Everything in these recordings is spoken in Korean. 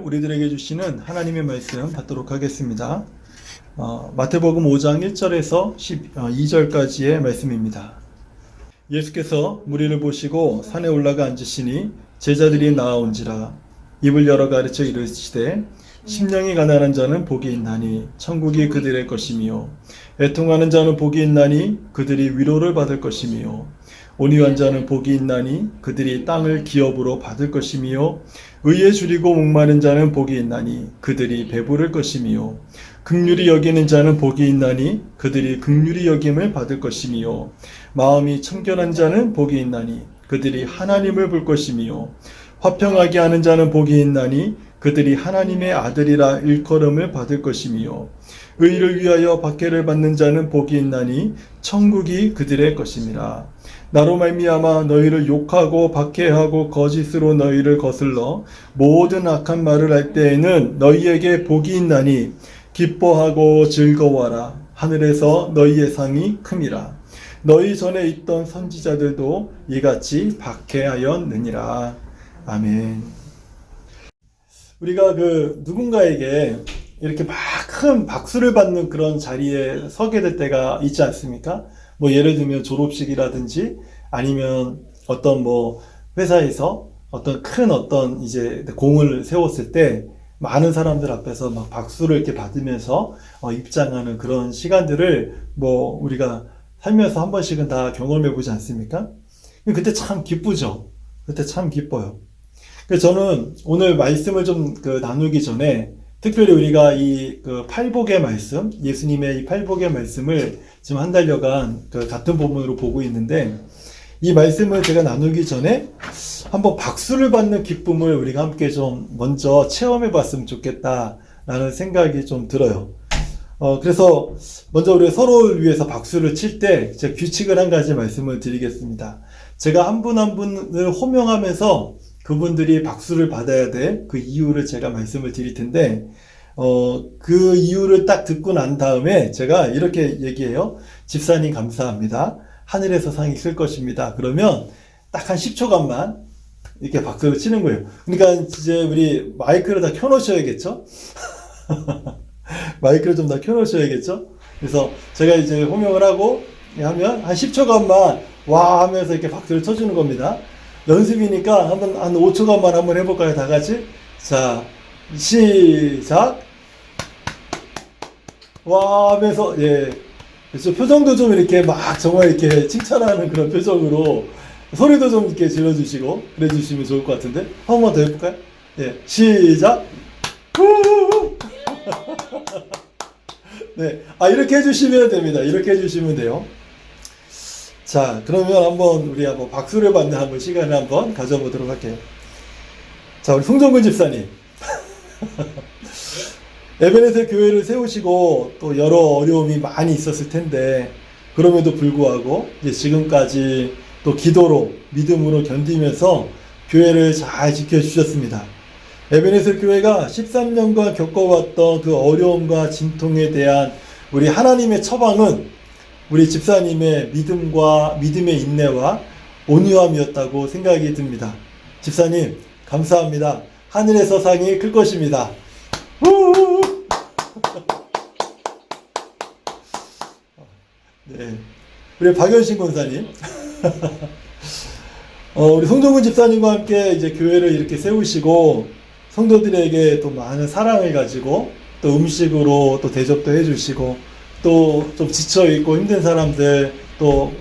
우리들에게 주시는 하나님의 말씀 받도록 하겠습니다. 마태복음 5장 1절에서 12절까지의 말씀입니다. 예수께서 무리를 보시고 산에 올라가 앉으시니 제자들이 나아온지라 입을 열어 가르쳐 이르시되 심령이 가난한 자는 복이 있나니 천국이 그들의 것이며 애통하는 자는 복이 있나니 그들이 위로를 받을 것이며 온유한 자는 복이 있나니 그들이 땅을 기업으로 받을 것이며 의에 줄이고 목마른 자는 복이 있나니 그들이 배부를 것이며 긍휼히 여기는 자는 복이 있나니 그들이 긍휼히 여김을 받을 것이며 마음이 청결한 자는 복이 있나니 그들이 하나님을 볼 것이며 화평하게 하는 자는 복이 있나니 그들이 하나님의 아들이라 일컬음을 받을 것이며 의를 위하여 박해를 받는 자는 복이 있나니 천국이 그들의 것임이라. 나로 말미암아 너희를 욕하고 박해하고 거짓으로 너희를 거슬러 모든 악한 말을 할 때에는 너희에게 복이 있나니 기뻐하고 즐거워하라. 하늘에서 너희의 상이 큼이라. 너희 전에 있던 선지자들도 이같이 박해하였느니라. 아멘. 우리가 누군가에게 이렇게 막 큰 박수를 받는 그런 자리에 서게 될 때가 있지 않습니까? 예를 들면 졸업식이라든지 아니면 어떤 회사에서 어떤 큰 이제 공을 세웠을 때 많은 사람들 앞에서 막 박수를 이렇게 받으면서 입장하는 그런 시간들을 우리가 살면서 한 번씩은 다 경험해 보지 않습니까? 그때 참 기쁘죠. 그때 참 기뻐요. 그래서 저는 오늘 말씀을 좀 나누기 전에 특별히 우리가 이 팔복의 말씀, 예수님의 이 팔복의 말씀을 지금 한 달여간 같은 본문으로 보고 있는데 이 말씀을 제가 나누기 전에 한번 박수를 받는 기쁨을 우리가 함께 좀 먼저 체험해 봤으면 좋겠다라는 생각이 좀 들어요. 그래서 먼저 우리 서로를 위해서 박수를 칠 때 제가 규칙을 한 가지 말씀을 드리겠습니다. 제가 한 분 한 분을 호명하면서 그분들이 박수를 받아야 될 그 이유를 제가 말씀을 드릴 텐데, 그 이유를 딱 듣고 난 다음에 제가 이렇게 얘기해요. 집사님 감사합니다. 하늘에서 상이 클 것입니다. 그러면 딱 한 10초간만 이렇게 박수를 치는 거예요. 그러니까 이제 우리 마이크를 다 켜놓으셔야겠죠? 마이크를 좀 다 켜놓으셔야겠죠? 그래서 제가 이제 호명을 하고 하면 한 10초간만 와 하면서 이렇게 박수를 쳐주는 겁니다. 연습이니까 한 5초간만 한번 해볼까요? 다 같이? 자, 시작! 와 하면서, 예. 그래서 표정도 좀 이렇게 정말 이렇게 칭찬하는 그런 표정으로 소리도 좀 이렇게 질러주시고 그래 주시면 좋을 것 같은데. 한 번만 더 해볼까요? 예. 시작! 네. 이렇게 해주시면 됩니다. 이렇게 해주시면 돼요. 자, 그러면 우리 박수를 받는 시간을 한번 가져보도록 할게요. 자, 우리 송정근 집사님. 에베네셀 교회를 세우시고 또 여러 어려움이 많이 있었을 텐데, 그럼에도 불구하고 이제 지금까지 또 기도로, 믿음으로 견디면서 교회를 잘 지켜주셨습니다. 에베네셀 교회가 13년간 겪어왔던 그 어려움과 진통에 대한 우리 하나님의 처방은 우리 집사님의 믿음의 인내와 온유함이었다고 생각이 듭니다. 집사님, 감사합니다. 하늘에서 상이 클 것입니다. 네. 우리 박연신 권사님. 우리 송정근 집사님과 함께 이제 교회를 이렇게 세우시고 성도들에게 또 많은 사랑을 가지고 또 음식으로 또 대접도 해주시고 또 좀 지쳐있고 힘든 사람들 또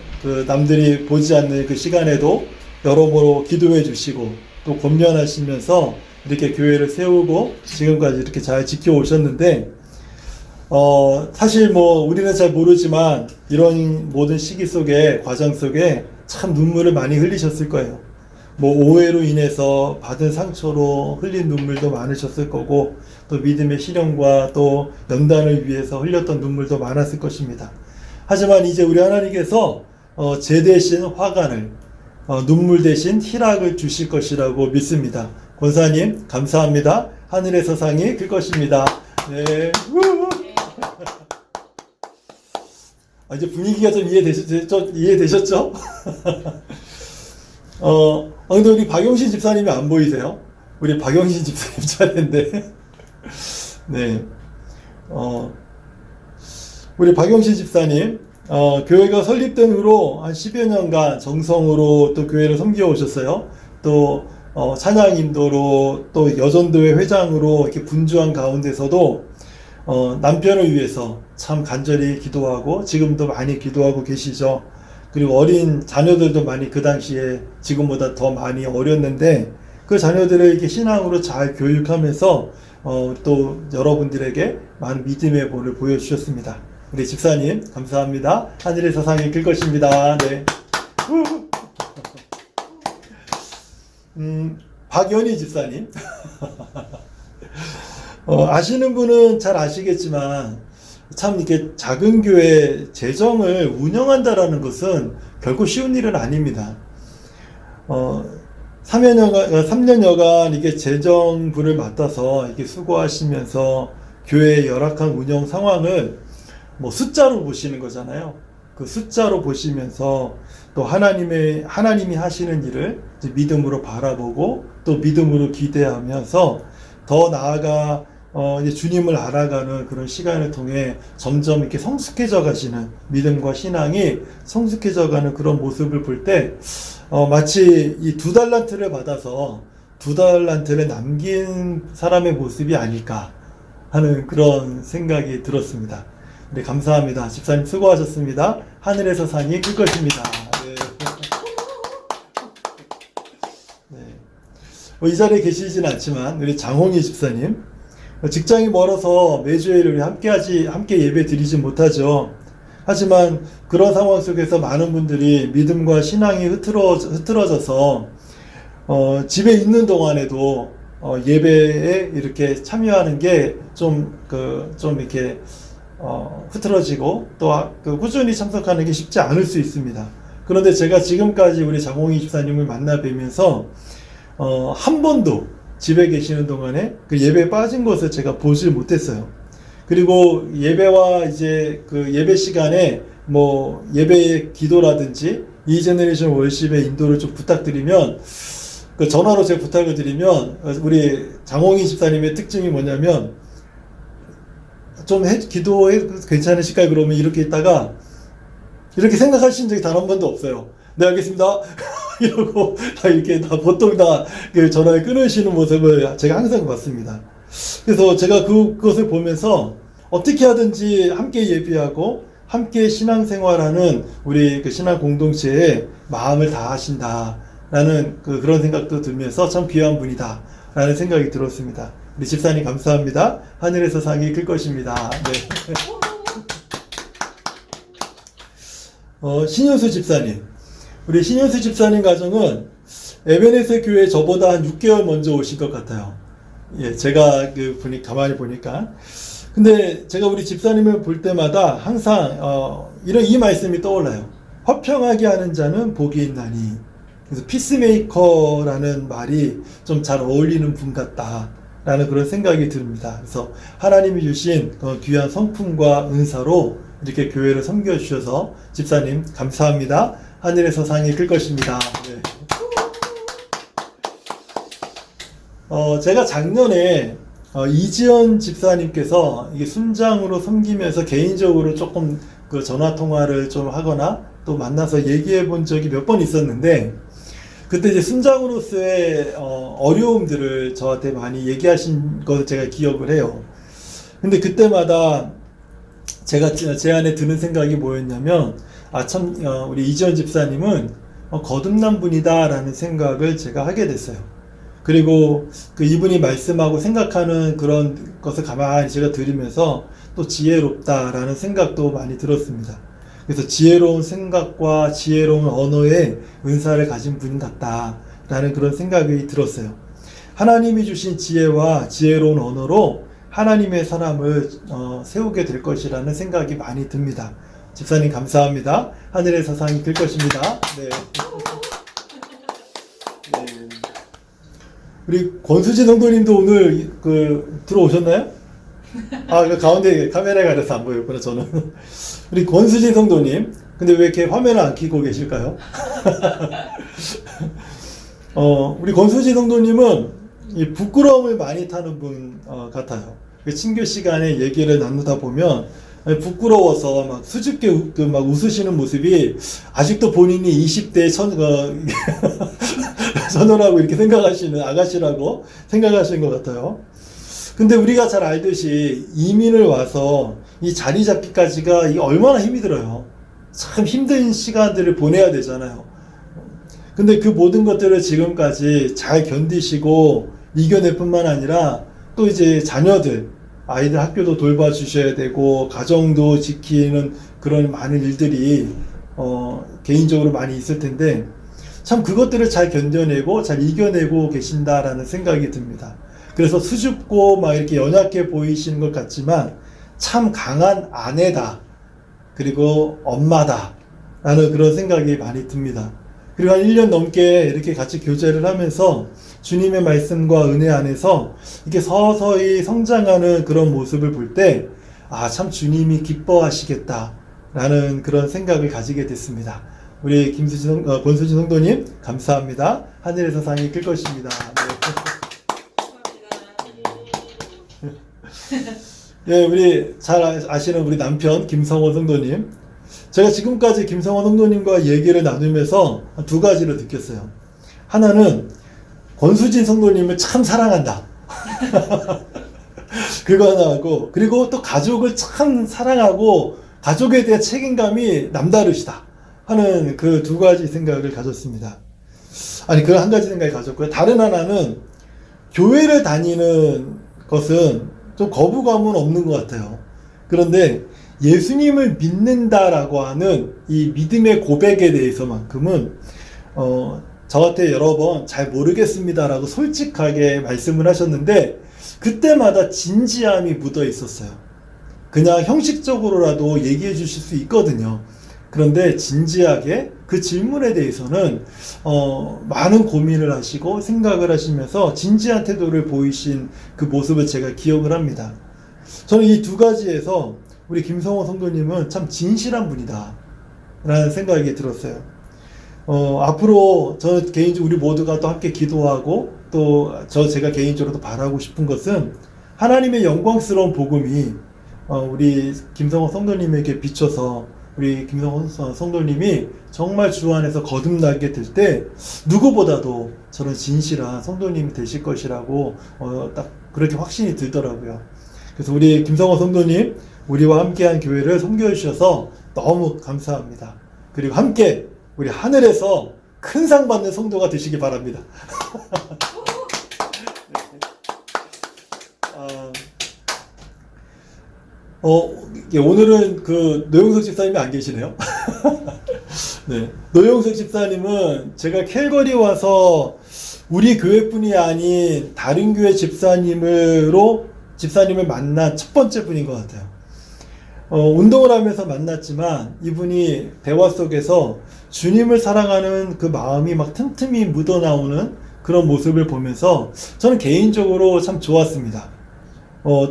남들이 보지 않는 그 시간에도 여러모로 기도해 주시고 또 권면하시면서 이렇게 교회를 세우고 지금까지 이렇게 잘 지켜오셨는데, 사실 우리는 잘 모르지만 이런 모든 시기 속에, 과정 속에 참 눈물을 많이 흘리셨을 거예요. 오해로 인해서 받은 상처로 흘린 눈물도 많으셨을 거고, 또 믿음의 실현과 또 연단을 위해서 흘렸던 눈물도 많았을 것입니다. 하지만 이제 우리 하나님께서 제 대신 화관을, 눈물 대신 희락을 주실 것이라고 믿습니다. 권사님 감사합니다. 하늘에서 상이 클 것입니다. 네. 이제 분위기가 좀 이해되셨죠? 근데 우리 박용신 집사님이 안 보이세요? 우리 박영신 집사님 차례인데, 네, 우리 박영신 집사님, 교회가 설립된 후로 한 10여 년간 정성으로 또 교회를 섬겨 오셨어요. 또, 찬양 인도로 또 여전도회 회장으로 이렇게 분주한 가운데서도, 남편을 위해서 참 간절히 기도하고 지금도 많이 기도하고 계시죠. 그리고 어린 자녀들도 많이 그 당시에 지금보다 더 많이 어렸는데 그 자녀들을 이렇게 신앙으로 잘 교육하면서 또 여러분들에게 많은 믿음의 본을 보여주셨습니다. 우리 집사님 감사합니다. 하늘의 사상이 클 것입니다. 네. 박연희 집사님 아시는 분은 잘 아시겠지만 참 이렇게 작은 교회 재정을 운영한다라는 것은 결코 쉬운 일은 아닙니다. 3년여간 이게 재정부를 맡아서 이렇게 수고하시면서 교회의 열악한 운영 상황을 뭐 숫자로 보시는 거잖아요. 그 숫자로 보시면서 또 하나님이 하시는 일을 이제 믿음으로 바라보고 또 믿음으로 기대하면서 더 나아가 이제 주님을 알아가는 그런 시간을 통해 점점 이렇게 성숙해져 가시는 믿음과 신앙이 성숙해져 가는 그런 모습을 볼 때, 마치 이 2달란트를 받아서 2달란트를 남긴 사람의 모습이 아닐까 하는 그런 생각이 들었습니다. 네, 감사합니다. 집사님 수고하셨습니다. 하늘에서 상이 클 것입니다. 네. 이 자리에 계시진 않지만 우리 장홍희 집사님, 직장이 멀어서 매주일 우리 함께 예배 드리지 못하죠. 하지만 그런 상황 속에서 많은 분들이 믿음과 신앙이 흐트러져서 집에 있는 동안에도 예배에 이렇게 참여하는 게 좀 이렇게 흐트러지고 또 꾸준히 참석하는 게 쉽지 않을 수 있습니다. 그런데 제가 지금까지 우리 장홍희 집사님을 만나 뵈면서 한 번도 집에 계시는 동안에 그 예배에 빠진 것을 제가 보질 못했어요. 그리고 예배와 이제 그 예배 시간에 뭐 예배의 기도라든지 이 제너레이션 월십의 인도를 좀 부탁드리면, 그 전화로 제가 부탁을 드리면 우리 장홍희 집사님의 특징이 뭐냐면 좀 기도해 괜찮으실까요? 그러면 이렇게 있다가 이렇게 생각하신 적이 단 한 번도 없어요. 네, 알겠습니다. 이러고 이렇게 보통 그 전화를 끊으시는 모습을 제가 항상 봤습니다. 그래서 제가 그것을 보면서 어떻게 하든지 함께 예배하고 함께 신앙생활하는 우리 그 신앙 공동체에 마음을 다하신다라는 그런 생각도 들면서 참 귀한 분이다라는 생각이 들었습니다. 우리 집사님 감사합니다. 하늘에서 상이 클 것입니다. 네. 신현수 집사님. 우리 신현수 집사님 가정은 에베네세 교회 저보다 한 6개월 먼저 오신 것 같아요. 예, 제가 가만히 보니까. 근데 제가 우리 집사님을 볼 때마다 항상, 이 말씀이 떠올라요. 화평하게 하는 자는 복이 있나니. 그래서 피스메이커라는 말이 좀 잘 어울리는 분 같다라는 그런 생각이 듭니다. 그래서 하나님이 주신 귀한 성품과 은사로 이렇게 교회를 섬겨주셔서 집사님 감사합니다. 하늘에서 상이 클 것입니다. 네. 제가 작년에 이지연 집사님께서 이게 순장으로 섬기면서 개인적으로 조금 그 전화 통화를 좀 하거나 또 만나서 얘기해 본 적이 몇 번 있었는데, 그때 이제 순장으로서의 어려움들을 저한테 많이 얘기하신 것을 제가 기억을 해요. 근데 그때마다 제 안에 드는 생각이 뭐였냐면, 우리 이지연 집사님은 거듭난 분이다라는 생각을 제가 하게 됐어요. 그리고 이분이 말씀하고 생각하는 그런 것을 가만히 제가 들으면서 또 지혜롭다라는 생각도 많이 들었습니다. 그래서 지혜로운 생각과 지혜로운 언어의 은사를 가진 분 같다라는 그런 생각이 들었어요. 하나님이 주신 지혜와 지혜로운 언어로 하나님의 사람을 세우게 될 것이라는 생각이 많이 듭니다. 집사님 감사합니다. 하늘의 사상이 클 것입니다. 네. 네. 우리 권수진 성도님도 오늘 들어오셨나요? 그 가운데 카메라에 가려서 안 보였구나, 저는. 우리 권수진 성도님, 근데 왜 이렇게 화면을 안 켜고 계실까요? 우리 권수진 성도님은 이 부끄러움을 많이 타는 분 같아요. 그 친교 시간에 얘기를 나누다 보면 부끄러워서 막 수줍게 막 웃으시는 모습이 아직도 본인이 20대 선호라고 이렇게 생각하시는 아가씨라고 생각하시는 것 같아요. 근데 우리가 잘 알듯이 이민을 와서 이 자리 잡기까지가 얼마나 힘이 들어요. 참 힘든 시간들을 보내야 되잖아요. 근데 그 모든 것들을 지금까지 잘 견디시고 이겨낼 뿐만 아니라 또 이제 자녀들, 아이들 학교도 돌봐주셔야 되고 가정도 지키는 그런 많은 일들이 개인적으로 많이 있을 텐데 참 그것들을 잘 견뎌내고 잘 이겨내고 계신다라는 생각이 듭니다. 그래서 수줍고 막 이렇게 연약해 보이시는 것 같지만 참 강한 아내다. 그리고 엄마다. 라는 그런 생각이 많이 듭니다. 그리고 한 1년 넘게 이렇게 같이 교제를 하면서 주님의 말씀과 은혜 안에서 이렇게 서서히 성장하는 그런 모습을 볼 때, 참 주님이 기뻐하시겠다. 라는 그런 생각을 가지게 됐습니다. 우리 권수진 성도님, 감사합니다. 하늘에서 상이 클 것입니다. 네, 우리 잘 아시는 우리 남편 김성원 성도님. 제가 지금까지 김성원 성도님과 얘기를 나누면서 두 가지를 느꼈어요. 하나는 권수진 성도님을 참 사랑한다. 그거 하나 하고, 그리고 또 가족을 참 사랑하고 가족에 대한 책임감이 남다르시다 하는 그 두 가지 생각을 가졌습니다. 아니, 그 한 가지 생각을 가졌고요. 다른 하나는 교회를 다니는 것은 좀 거부감은 없는 것 같아요. 그런데 예수님을 믿는다라고 하는 이 믿음의 고백에 대해서만큼은 저한테 여러 번 잘 모르겠습니다라고 솔직하게 말씀을 하셨는데 그때마다 진지함이 묻어 있었어요. 그냥 형식적으로라도 얘기해 주실 수 있거든요. 그런데 진지하게 그 질문에 대해서는 많은 고민을 하시고 생각을 하시면서 진지한 태도를 보이신 그 모습을 제가 기억을 합니다. 저는 이 두 가지에서 우리 김성호 성도님은 참 진실한 분이다 라는 생각이 들었어요. 앞으로 저 개인적으로 우리 모두가 또 함께 기도하고 또 제가 개인적으로도 바라고 싶은 것은 하나님의 영광스러운 복음이 우리 김성호 성도님에게 비춰서 우리 김성호 성도님이 정말 주 안에서 거듭나게 될 때 누구보다도 저는 진실한 성도님이 되실 것이라고 딱 그렇게 확신이 들더라고요. 그래서 우리 김성호 성도님 우리와 함께한 교회를 섬겨주셔서 너무 감사합니다. 그리고 함께 우리 하늘에서 큰 상 받는 성도가 되시기 바랍니다. 오늘은 그 노영석 집사님이 안 계시네요. 네, 노영석 집사님은 제가 캘거리 와서 우리 교회뿐이 아닌 다른 교회 집사님을 만난 첫 번째 분인 것 같아요. 운동을 하면서 만났지만 이분이 대화 속에서 주님을 사랑하는 그 마음이 막 틈틈이 묻어나오는 그런 모습을 보면서 저는 개인적으로 참 좋았습니다.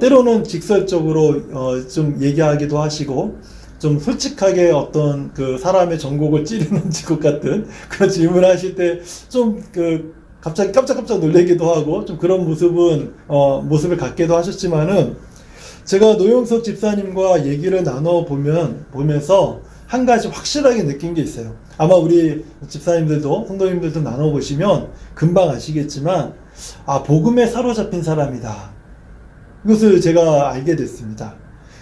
때로는 직설적으로 좀 얘기하기도 하시고 좀 솔직하게 어떤 그 사람의 전곡을 찌르는 것 같은 그런 질문을 하실 때 좀 갑자기 깜짝깜짝 놀라기도 하고 좀 그런 모습을 갖기도 하셨지만은 제가 노영석 집사님과 얘기를 보면서 한 가지 확실하게 느낀 게 있어요. 아마 우리 집사님들도 성도님들도 나눠보시면 금방 아시겠지만 복음에 사로잡힌 사람이다. 이것을 제가 알게 됐습니다.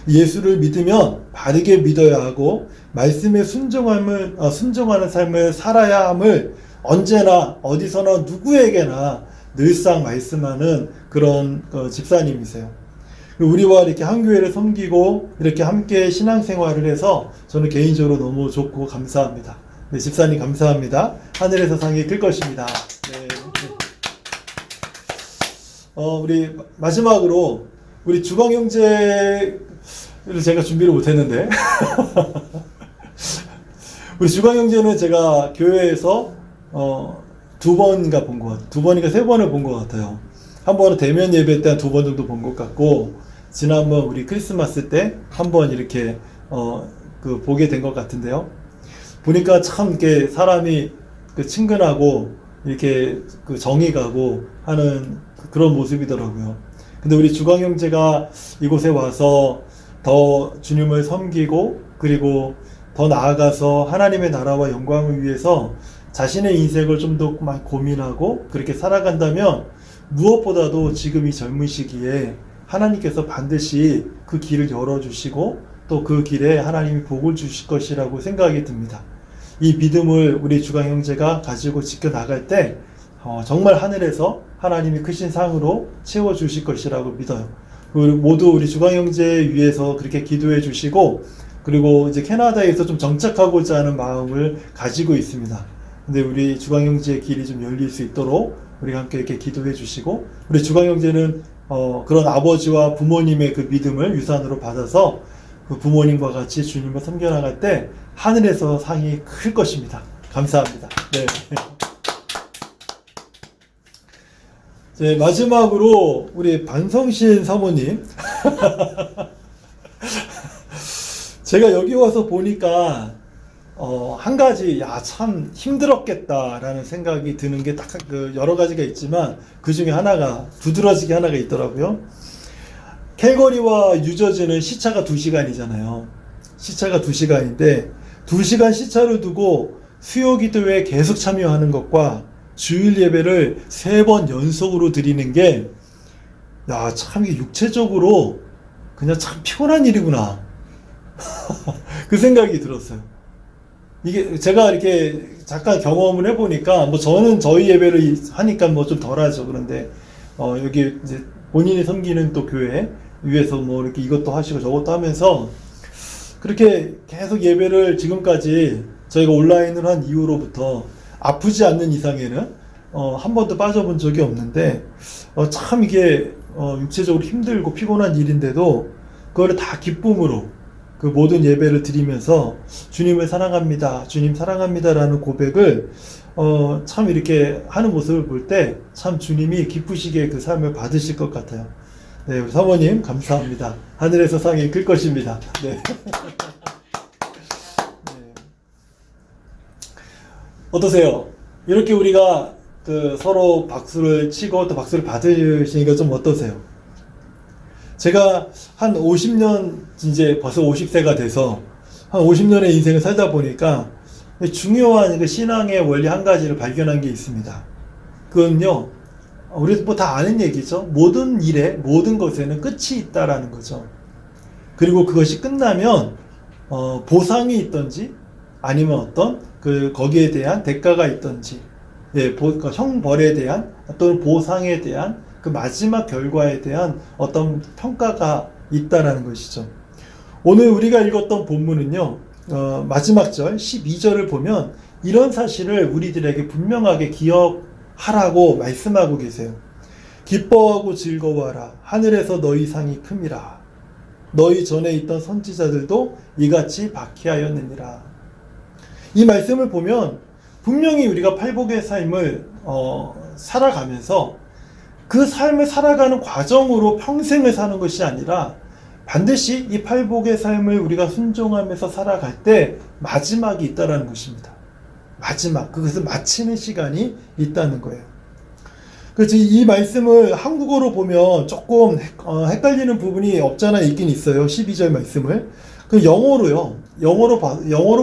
예수를 믿으면 바르게 믿어야 하고 말씀에 순종하는 삶을 살아야 함을 언제나 어디서나 누구에게나 늘상 말씀하는 그런 집사님이세요. 우리와 이렇게 한 교회를 섬기고 이렇게 함께 신앙생활을 해서 저는 개인적으로 너무 좋고 감사합니다. 네, 집사님 감사합니다. 하늘에서 상이 클 것입니다. 네. 우리 마지막으로 우리 주방 형제를 제가 준비를 못했는데 우리 주방 형제는 제가 교회에서 두 번인가 세 번을 본 것 같아요. 한 번은 대면 예배 때 한 두 번 정도 본 것 같고 지난번 우리 크리스마스 때 한 번 이렇게 보게 된 것 같은데요. 보니까 참 이렇게 사람이 친근하고 이렇게 정이 가고 하는 그런 모습이더라고요. 근데 우리 주광 형제가 이곳에 와서 더 주님을 섬기고 그리고 더 나아가서 하나님의 나라와 영광을 위해서 자신의 인생을 좀 더 고민하고 그렇게 살아간다면 무엇보다도 지금 이 젊은 시기에 하나님께서 반드시 그 길을 열어주시고 또 그 길에 하나님이 복을 주실 것이라고 생각이 듭니다. 이 믿음을 우리 주광 형제가 가지고 지켜나갈 때 정말 하늘에서 하나님이 크신 상으로 채워주실 것이라고 믿어요. 모두 우리 주광 형제 위해서 그렇게 기도해 주시고 그리고 이제 캐나다에서 좀 정착하고자 하는 마음을 가지고 있습니다. 근데 우리 주광 형제의 길이 좀 열릴 수 있도록 우리가 함께 이렇게 기도해 주시고 우리 주광 형제는 그런 아버지와 부모님의 그 믿음을 유산으로 받아서 그 부모님과 같이 주님을 섬겨나갈 때 하늘에서 상이 클 것입니다. 감사합니다. 네. 네, 마지막으로 우리 반성신 사모님 제가 여기 와서 보니까 한 가지 참 힘들었겠다라는 생각이 드는 게 딱 여러 가지가 있지만 그 중에 하나가 두드러지게 하나가 있더라고요. 캘거리와 뉴저지는 시차가 2시간이잖아요. 시차가 2시간인데 2시간 시차를 두고 수요 기도에 계속 참여하는 것과 주일 예배를 3번 연속으로 드리는 게 참 이게 육체적으로 그냥 참 피곤한 일이구나. 그 생각이 들었어요. 이게 제가 이렇게 잠깐 경험을 해보니까 저는 저희 예배를 하니까 좀 덜하죠. 그런데 여기 이제 본인이 섬기는 또 교회 위에서 이렇게 이것도 하시고 저것도 하면서 그렇게 계속 예배를 지금까지 저희가 온라인을 한 이후로부터 아프지 않는 이상에는 한 번도 빠져본 적이 없는데 참 이게 육체적으로 힘들고 피곤한 일인데도 그거를 다 기쁨으로 그 모든 예배를 드리면서 주님을 사랑합니다, 주님 사랑합니다라는 고백을 참 이렇게 하는 모습을 볼 때 참 주님이 기쁘시게 그 삶을 받으실 것 같아요. 네, 우리 사모님 감사합니다. 하늘에서 상이 클 것입니다. 네. 네. 어떠세요? 이렇게 우리가 서로 박수를 치고 또 박수를 받으시니까 좀 어떠세요? 제가 한 50년 이제 벌써 50세가 돼서 한 50년의 인생을 살다 보니까 중요한 그 신앙의 원리 한 가지를 발견한 게 있습니다. 그건요, 우리 다 아는 얘기죠. 모든 일에 모든 것에는 끝이 있다라는 거죠. 그리고 그것이 끝나면 보상이 있던지 아니면 어떤 거기에 대한 대가가 있던지 형벌에 대한 또는 보상에 대한 그 마지막 결과에 대한 어떤 평가가 있다라는 것이죠. 오늘 우리가 읽었던 본문은요, 마지막 절 12절을 보면 이런 사실을 우리들에게 분명하게 기억하라고 말씀하고 계세요. 기뻐하고 즐거워하라. 하늘에서 너희 상이 큼이라. 너희 전에 있던 선지자들도 이같이 박해하였느니라. 이 말씀을 보면 분명히 우리가 팔복의 삶을 살아가면서 그 삶을 살아가는 과정으로 평생을 사는 것이 아니라 반드시 이 팔복의 삶을 우리가 순종하면서 살아갈 때 마지막이 있다는 것입니다. 마지막, 그것을 마치는 시간이 있다는 거예요. 그래서 이 말씀을 한국어로 보면 조금 헷갈리는 부분이 없잖아 있긴 있어요. 12절 말씀을. 그 영어로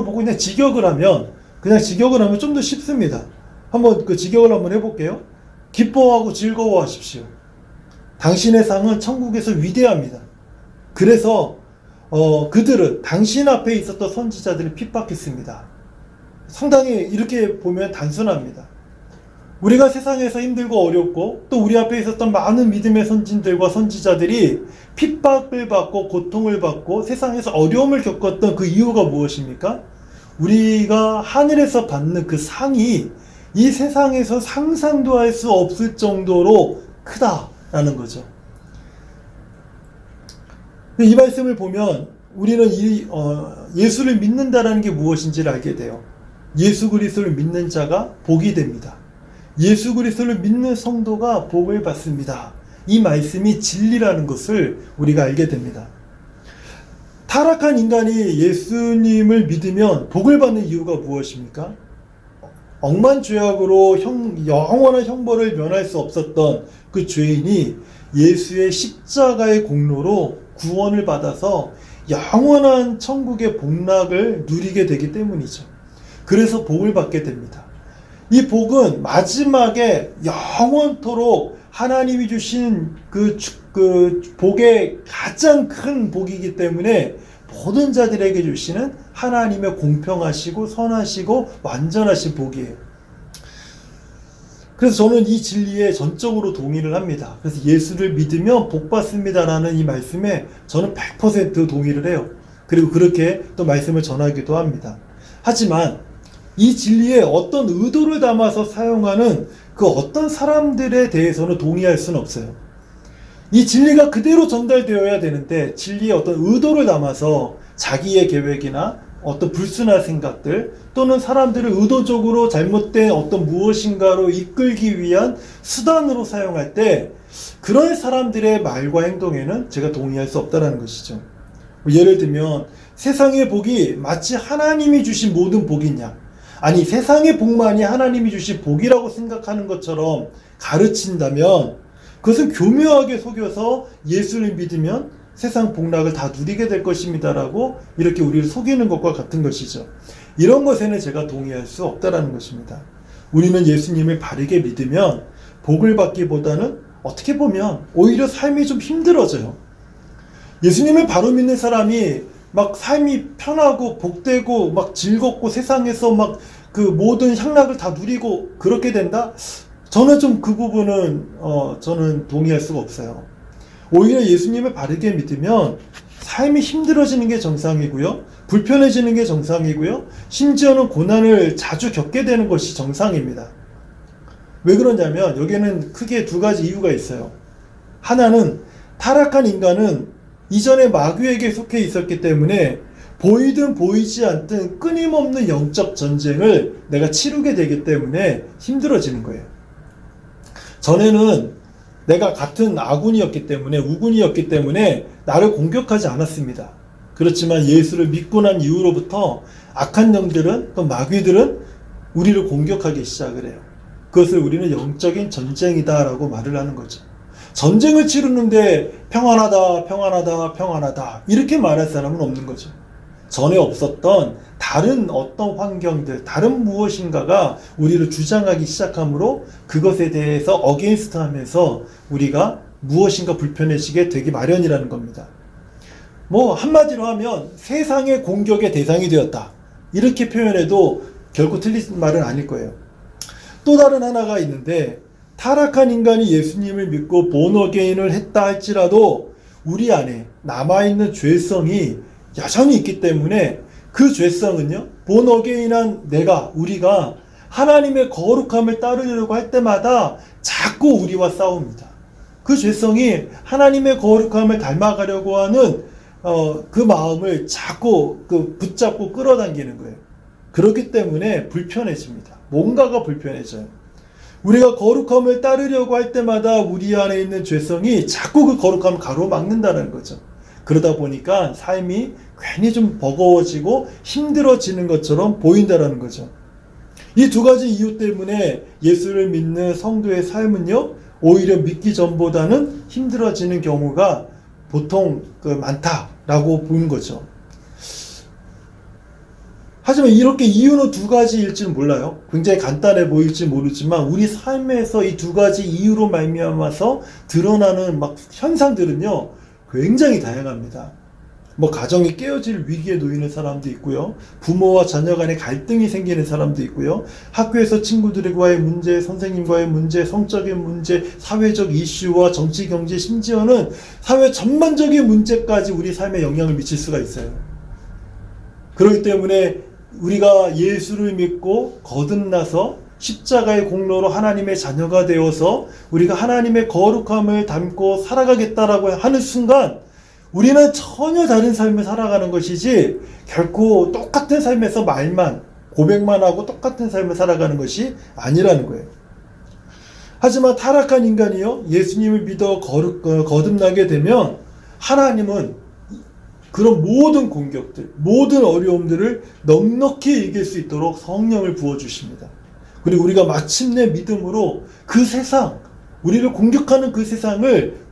보고 그냥 직역을 하면 좀 더 쉽습니다. 한번 그 직역을 한번 해볼게요. 기뻐하고 즐거워하십시오. 당신의 상은 천국에서 위대합니다. 그래서 그들은 당신 앞에 있었던 선지자들을 핍박했습니다. 상당히 이렇게 보면 단순합니다. 우리가 세상에서 힘들고 어렵고 또 우리 앞에 있었던 많은 믿음의 선진들과 선지자들이 핍박을 받고 고통을 받고 세상에서 어려움을 겪었던 그 이유가 무엇입니까? 우리가 하늘에서 받는 그 상이 이 세상에서 상상도 할 수 없을 정도로 크다라는 거죠. 이 말씀을 보면 우리는 예수를 믿는다라는 게 무엇인지를 알게 돼요. 예수 그리스도를 믿는 자가 복이 됩니다. 예수 그리스도를 믿는 성도가 복을 받습니다. 이 말씀이 진리라는 것을 우리가 알게 됩니다. 타락한 인간이 예수님을 믿으면 복을 받는 이유가 무엇입니까? 억만죄악으로 영원한 형벌을 면할 수 없었던 그 죄인이 예수의 십자가의 공로로 구원을 받아서 영원한 천국의 복락을 누리게 되기 때문이죠. 그래서 복을 받게 됩니다. 이 복은 마지막에 영원토록 하나님이 주신 그 복의 가장 큰 복이기 때문에 모든 자들에게 주시는 하나님의 공평하시고 선하시고 완전하신 복이에요. 그래서 저는 이 진리에 전적으로 동의를 합니다. 그래서 예수를 믿으면 복 받습니다라는 이 말씀에 저는 100% 동의를 해요. 그리고 그렇게 또 말씀을 전하기도 합니다. 하지만 이 진리에 어떤 의도를 담아서 사용하는 그 어떤 사람들에 대해서는 동의할 수는 없어요. 이 진리가 그대로 전달되어야 되는데 진리에 어떤 의도를 담아서 자기의 계획이나 어떤 불순한 생각들 또는 사람들을 의도적으로 잘못된 어떤 무엇인가로 이끌기 위한 수단으로 사용할 때 그런 사람들의 말과 행동에는 제가 동의할 수 없다는 것이죠. 예를 들면 세상의 복이 마치 하나님이 주신 모든 복이냐, 아니 세상의 복만이 하나님이 주신 복이라고 생각하는 것처럼 가르친다면 그것은 교묘하게 속여서 예수를 믿으면 세상 복락을 다 누리게 될 것입니다라고 이렇게 우리를 속이는 것과 같은 것이죠. 이런 것에는 제가 동의할 수 없다라는 것입니다. 우리는 예수님을 바르게 믿으면 복을 받기보다는 어떻게 보면 오히려 삶이 좀 힘들어져요. 예수님을 바로 믿는 사람이 막 삶이 편하고 복되고 막 즐겁고 세상에서 막 그 모든 향락을 다 누리고 그렇게 된다? 저는 좀 그 부분은 저는 동의할 수가 없어요. 오히려 예수님을 바르게 믿으면 삶이 힘들어지는 게 정상이고요. 불편해지는 게 정상이고요. 심지어는 고난을 자주 겪게 되는 것이 정상입니다. 왜 그러냐면 여기에는 크게 두 가지 이유가 있어요. 하나는 타락한 인간은 이전에 마귀에게 속해 있었기 때문에 보이든 보이지 않든 끊임없는 영적 전쟁을 내가 치르게 되기 때문에 힘들어지는 거예요. 전에는 내가 같은 아군이었기 때문에 우군이었기 때문에 나를 공격하지 않았습니다. 그렇지만 예수를 믿고 난 이후로부터 악한 영들은 또 마귀들은 우리를 공격하기 시작을 해요. 그것을 우리는 영적인 전쟁이다라고 말을 하는 거죠. 전쟁을 치르는데 평안하다, 평안하다, 평안하다 이렇게 말할 사람은 없는 거죠. 전에 없었던 다른 어떤 환경들, 다른 무엇인가가 우리를 주장하기 시작하므로 그것에 대해서 어게인스트 하면서 우리가 무엇인가 불편해지게 되기 마련이라는 겁니다. 뭐 한마디로 하면 세상의 공격의 대상이 되었다. 이렇게 표현해도 결코 틀린 말은 아닐 거예요. 또 다른 하나가 있는데 타락한 인간이 예수님을 믿고 본 어게인을 했다 할지라도 우리 안에 남아있는 죄성이 여전히 있기 때문에 그 죄성은요, 본 어게인한 우리가 하나님의 거룩함을 따르려고 할 때마다 자꾸 우리와 싸웁니다. 그 죄성이 하나님의 거룩함을 닮아가려고 하는 그 마음을 자꾸 붙잡고 끌어당기는 거예요. 그렇기 때문에 불편해집니다. 뭔가가 불편해져요. 우리가 거룩함을 따르려고 할 때마다 우리 안에 있는 죄성이 자꾸 그 거룩함을 가로막는다는 거죠. 그러다 보니까 삶이 괜히 좀 버거워지고 힘들어지는 것처럼 보인다는 거죠. 이 두 가지 이유 때문에 예수를 믿는 성도의 삶은요, 오히려 믿기 전보다는 힘들어지는 경우가 보통 많다라고 보는 거죠. 하지만 이렇게 이유는 두 가지일지는 몰라요. 굉장히 간단해 보일지 모르지만 우리 삶에서 이 두 가지 이유로 말미암아서 드러나는 현상들은요, 굉장히 다양합니다. 가정이 깨어질 위기에 놓이는 사람도 있고요. 부모와 자녀 간의 갈등이 생기는 사람도 있고요. 학교에서 친구들과의 문제, 선생님과의 문제, 성적인 문제, 사회적 이슈와 정치, 경제, 심지어는 사회 전반적인 문제까지 우리 삶에 영향을 미칠 수가 있어요. 그렇기 때문에 우리가 예수를 믿고 거듭나서 십자가의 공로로 하나님의 자녀가 되어서 우리가 하나님의 거룩함을 담고 살아가겠다라고 하는 순간 우리는 전혀 다른 삶을 살아가는 것이지 결코 똑같은 삶에서 고백만 하고 똑같은 삶을 살아가는 것이 아니라는 거예요. 하지만 타락한 인간이요, 예수님을 믿어 거듭나게 되면 하나님은 그런 모든 공격들, 모든 어려움들을 넉넉히 이길 수 있도록 성령을 부어주십니다. 그리고 우리가 마침내 믿음으로 그 세상, 우리를 공격하는 그 세상을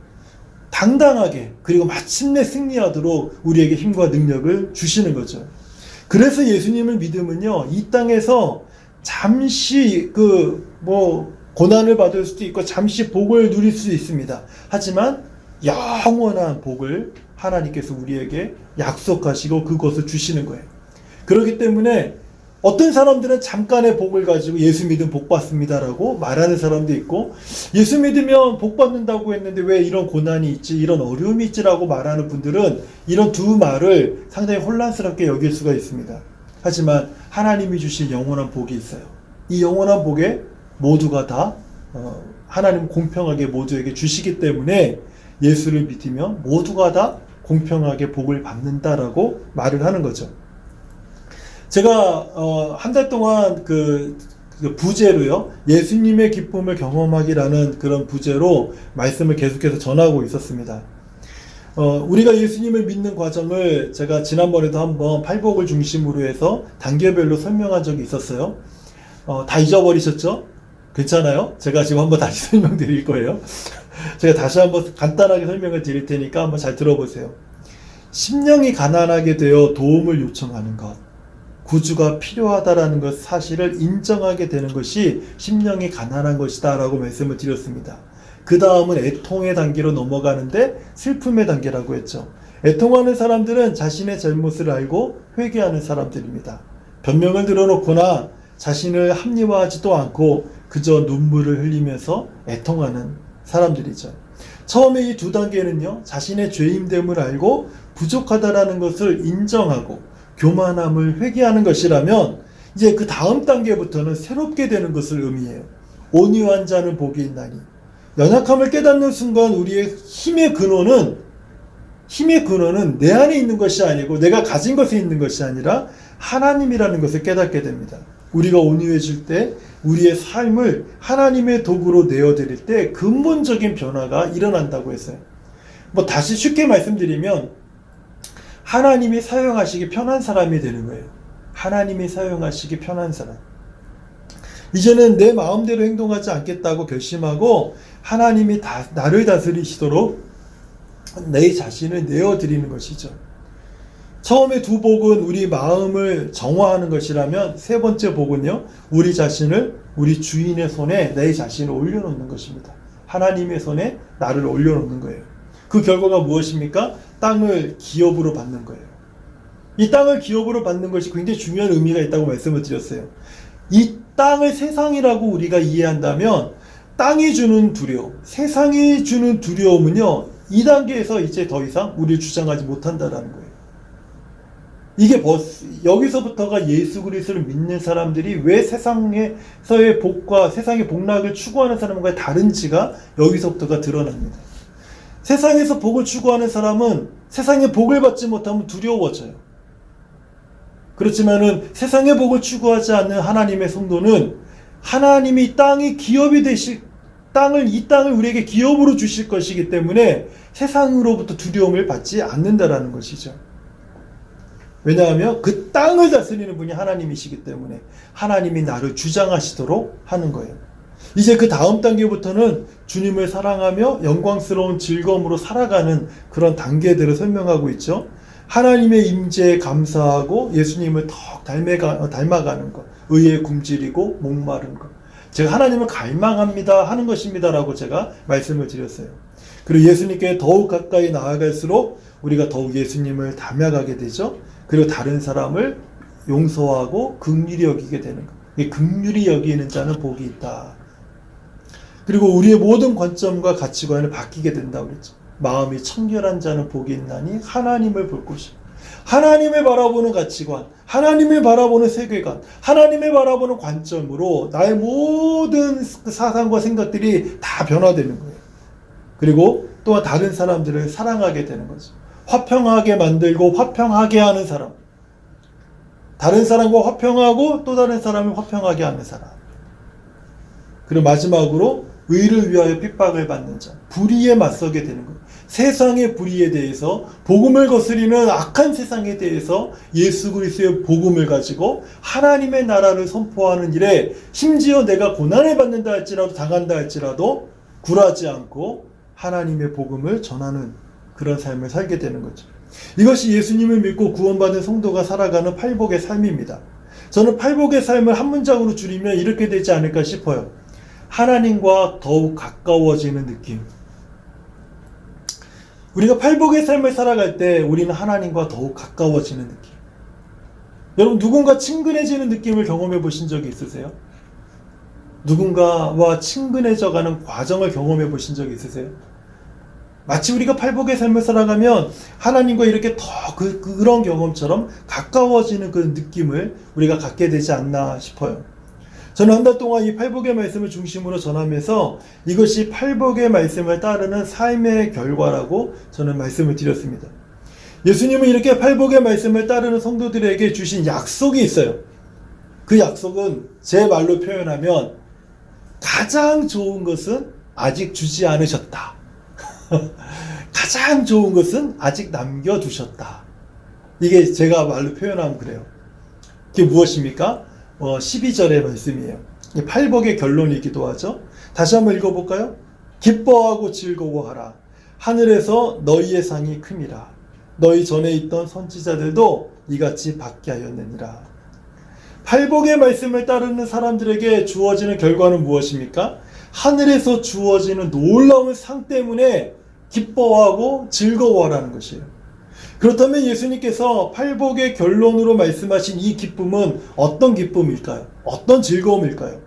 당당하게 그리고 마침내 승리하도록 우리에게 힘과 능력을 주시는 거죠. 그래서 예수님을 믿으면요, 이 땅에서 잠시 고난을 받을 수도 있고 잠시 복을 누릴 수 있습니다. 하지만 영원한 복을 하나님께서 우리에게 약속하시고 그것을 주시는 거예요. 그렇기 때문에 어떤 사람들은 잠깐의 복을 가지고 예수 믿으면 복 받습니다라고 말하는 사람도 있고, 예수 믿으면 복 받는다고 했는데 왜 이런 고난이 있지, 이런 어려움이 있지라고 말하는 분들은 이런 두 말을 상당히 혼란스럽게 여길 수가 있습니다. 하지만 하나님이 주신 영원한 복이 있어요. 이 영원한 복에 모두가 다 하나님 공평하게 모두에게 주시기 때문에 예수를 믿으면 모두가 다 공평하게 복을 받는다라고 말을 하는 거죠. 제가 한 달 동안 그 부제로요, 예수님의 기쁨을 경험하기라는 그런 부제로 말씀을 계속해서 전하고 있었습니다. 우리가 예수님을 믿는 과정을 제가 지난번에도 한번 팔복을 중심으로 해서 단계별로 설명한 적이 있었어요. 다 잊어버리셨죠? 괜찮아요? 제가 지금 한번 다시 설명드릴 거예요. 제가 다시 한번 간단하게 설명을 드릴 테니까 한번 잘 들어보세요. 심령이 가난하게 되어 도움을 요청하는 것, 구주가 필요하다라는 것 사실을 인정하게 되는 것이 심령이 가난한 것이다 라고 말씀을 드렸습니다. 그 다음은 애통의 단계로 넘어가는데 슬픔의 단계라고 했죠. 애통하는 사람들은 자신의 잘못을 알고 회개하는 사람들입니다. 변명을 들어놓거나 자신을 합리화하지도 않고 그저 눈물을 흘리면서 애통하는 사람들이죠. 처음에 이 두 단계는요, 자신의 죄임됨을 알고 부족하다라는 것을 인정하고 교만함을 회개하는 것이라면, 이제 그 다음 단계부터는 새롭게 되는 것을 의미해요. 온유한 자는 복이 있나니. 연약함을 깨닫는 순간 우리의 힘의 근원은 내 안에 있는 것이 아니고 내가 가진 것에 있는 것이 아니라 하나님이라는 것을 깨닫게 됩니다. 우리가 온유해질 때 우리의 삶을 하나님의 도구로 내어드릴 때 근본적인 변화가 일어난다고 했어요. 다시 쉽게 말씀드리면 하나님이 사용하시기 편한 사람이 되는 거예요. 하나님이 사용하시기 편한 사람. 이제는 내 마음대로 행동하지 않겠다고 결심하고 하나님이 나를 다스리시도록 내 자신을 내어드리는 것이죠. 처음에 두 복은 우리 마음을 정화하는 것이라면, 세 번째 복은요, 우리 자신을 우리 주인의 손에 내 자신을 올려놓는 것입니다. 하나님의 손에 나를 올려놓는 거예요. 그 결과가 무엇입니까? 땅을 기업으로 받는 거예요. 이 땅을 기업으로 받는 것이 굉장히 중요한 의미가 있다고 말씀을 드렸어요. 이 땅을 세상이라고 우리가 이해한다면 땅이 주는 두려움, 세상이 주는 두려움은요, 이 단계에서 이제 더 이상 우리를 주장하지 못한다라는 거예요. 이게 여기서부터가 예수 그리스도를 믿는 사람들이 왜 세상에서의 복과 세상의 복락을 추구하는 사람과의 다른지가 여기서부터가 드러납니다. 세상에서 복을 추구하는 사람은 세상의 복을 받지 못하면 두려워져요. 그렇지만은 세상의 복을 추구하지 않는 하나님의 성도는 하나님이 이 땅을 우리에게 기업으로 주실 것이기 때문에 세상으로부터 두려움을 받지 않는다라는 것이죠. 왜냐하면 그 땅을 다스리는 분이 하나님이시기 때문에 하나님이 나를 주장하시도록 하는 거예요. 이제 그 다음 단계부터는 주님을 사랑하며 영광스러운 즐거움으로 살아가는 그런 단계들을 설명하고 있죠. 하나님의 임재에 감사하고 예수님을 더 닮아가는 것, 의에 굶주리고 목마른 것. 제가 하나님을 갈망합니다 하는 것입니다라고 제가 말씀을 드렸어요. 그리고 예수님께 더욱 가까이 나아갈수록 우리가 더욱 예수님을 닮아가게 되죠. 그리고 다른 사람을 용서하고 긍휼히 여기게 되는 것. 긍휼히 여기는 자는 복이 있다. 그리고 우리의 모든 관점과 가치관을 바뀌게 된다고 그랬죠. 마음이 청결한 자는 복이 있나니 하나님을 볼 것이고, 하나님을 바라보는 가치관, 하나님을 바라보는 세계관, 하나님을 바라보는 관점으로 나의 모든 사상과 생각들이 다 변화되는 거예요. 그리고 또한 다른 사람들을 사랑하게 되는 거죠. 화평하게 만들고 화평하게 하는 사람, 다른 사람과 화평하고 또 다른 사람을 화평하게 하는 사람. 그리고 마지막으로 의를 위하여 핍박을 받는 자, 불의에 맞서게 되는 거예요. 세상의 불의에 대해서, 복음을 거스리는 악한 세상에 대해서 예수 그리스도의 복음을 가지고 하나님의 나라를 선포하는 일에, 심지어 내가 고난을 받는다 할지라도, 당한다 할지라도 굴하지 않고 하나님의 복음을 전하는 그런 삶을 살게 되는 거죠. 이것이 예수님을 믿고 구원받은 성도가 살아가는 팔복의 삶입니다. 저는 팔복의 삶을 한 문장으로 줄이면 이렇게 되지 않을까 싶어요. 하나님과 더욱 가까워지는 느낌. 우리가 팔복의 삶을 살아갈 때 우리는 하나님과 더욱 가까워지는 느낌. 여러분, 누군가 친근해지는 느낌을 경험해 보신 적이 있으세요? 누군가와 친근해져가는 과정을 경험해 보신 적이 있으세요? 마치 우리가 팔복의 삶을 살아가면 하나님과 이렇게 더 그런 경험처럼 가까워지는 그 느낌을 우리가 갖게 되지 않나 싶어요. 저는 한 달 동안 이 팔복의 말씀을 중심으로 전하면서 이것이 팔복의 말씀을 따르는 삶의 결과라고 저는 말씀을 드렸습니다. 예수님은 이렇게 팔복의 말씀을 따르는 성도들에게 주신 약속이 있어요. 그 약속은 제 말로 표현하면 가장 좋은 것은 아직 주지 않으셨다. 가장 좋은 것은 아직 남겨두셨다. 이게 제가 말로 표현하면 그래요. 그게 무엇입니까? 12절의 말씀이에요. 팔복의 결론이기도 하죠. 다시 한번 읽어볼까요? 기뻐하고 즐거워하라. 하늘에서 너희의 상이 큼이라. 너희 전에 있던 선지자들도 이같이 받게 하였느니라. 팔복의 말씀을 따르는 사람들에게 주어지는 결과는 무엇입니까? 하늘에서 주어지는 놀라운 상 때문에 기뻐하고 즐거워하라는 것이에요. 그렇다면 예수님께서 팔복의 결론으로 말씀하신 이 기쁨은 어떤 기쁨일까요? 어떤 즐거움일까요?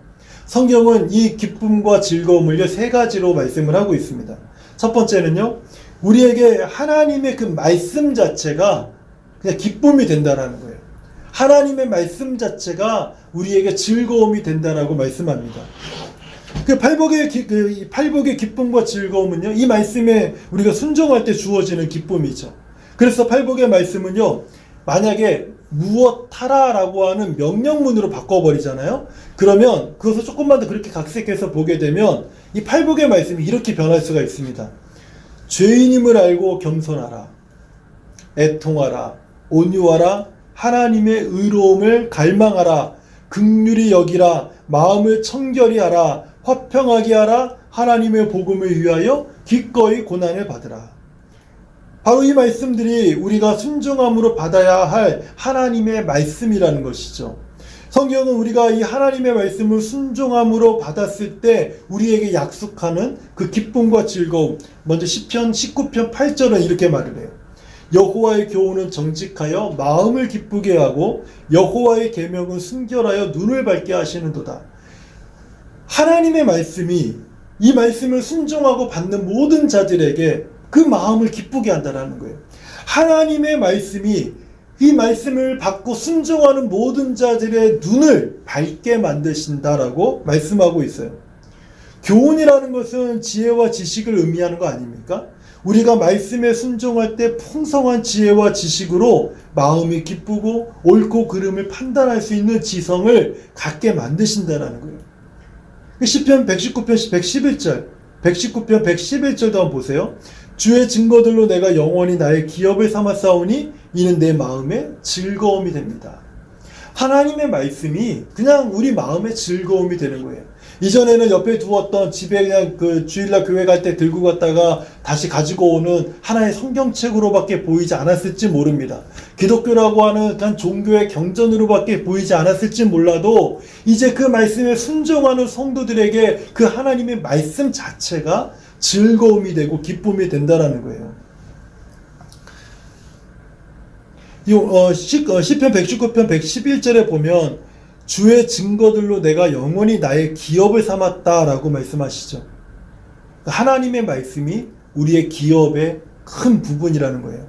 성경은 이 기쁨과 즐거움을 세 가지로 말씀을 하고 있습니다. 첫 번째는요, 우리에게 하나님의 그 말씀 자체가 그냥 기쁨이 된다는 거예요. 하나님의 말씀 자체가 우리에게 즐거움이 된다라고 말씀합니다. 그 팔복의 기쁨과 즐거움은요, 이 말씀에 우리가 순종할 때 주어지는 기쁨이죠. 그래서 팔복의 말씀은요, 만약에 무엇하라라고 하는 명령문으로 바꿔버리잖아요. 그러면 그것을 조금만 더 그렇게 각색해서 보게 되면 이 팔복의 말씀이 이렇게 변할 수가 있습니다. 죄인임을 알고 겸손하라, 애통하라, 온유하라, 하나님의 의로움을 갈망하라, 긍휼히 여기라, 마음을 청결히 하라, 화평하게 하라, 하나님의 복음을 위하여 기꺼이 고난을 받으라. 바로 이 말씀들이 우리가 순종함으로 받아야 할 하나님의 말씀이라는 것이죠. 성경은 우리가 이 하나님의 말씀을 순종함으로 받았을 때 우리에게 약속하는 그 기쁨과 즐거움, 먼저 시편 19편 8절은 이렇게 말을 해요. 여호와의 교훈은 정직하여 마음을 기쁘게 하고 여호와의 계명은 순결하여 눈을 밝게 하시는도다. 하나님의 말씀이, 이 말씀을 순종하고 받는 모든 자들에게 그 마음을 기쁘게 한다는 거예요. 하나님의 말씀이 이 말씀을 받고 순종하는 모든 자들의 눈을 밝게 만드신다라고 말씀하고 있어요. 교훈이라는 것은 지혜와 지식을 의미하는 거 아닙니까? 우리가 말씀에 순종할 때 풍성한 지혜와 지식으로 마음이 기쁘고 옳고 그름을 판단할 수 있는 지성을 갖게 만드신다는 거예요. 시편 119편 111절도 한번 보세요. 주의 증거들로 내가 영원히 나의 기업을 삼았사오니 이는 내 마음에 즐거움이 됩니다. 하나님의 말씀이 그냥 우리 마음의 즐거움이 되는 거예요. 이전에는 옆에 두었던 집에 그냥 그 주일날 교회 갈 때 들고 갔다가 다시 가지고 오는 하나의 성경책으로밖에 보이지 않았을지 모릅니다. 기독교라고 하는 그냥 종교의 경전으로밖에 보이지 않았을지 몰라도 이제 그 말씀에 순종하는 성도들에게 그 하나님의 말씀 자체가 즐거움이 되고 기쁨이 된다라는 거예요. 시편 119편 111절에 보면 주의 증거들로 내가 영원히 나의 기업을 삼았다라고 말씀하시죠. 하나님의 말씀이 우리의 기업의 큰 부분이라는 거예요.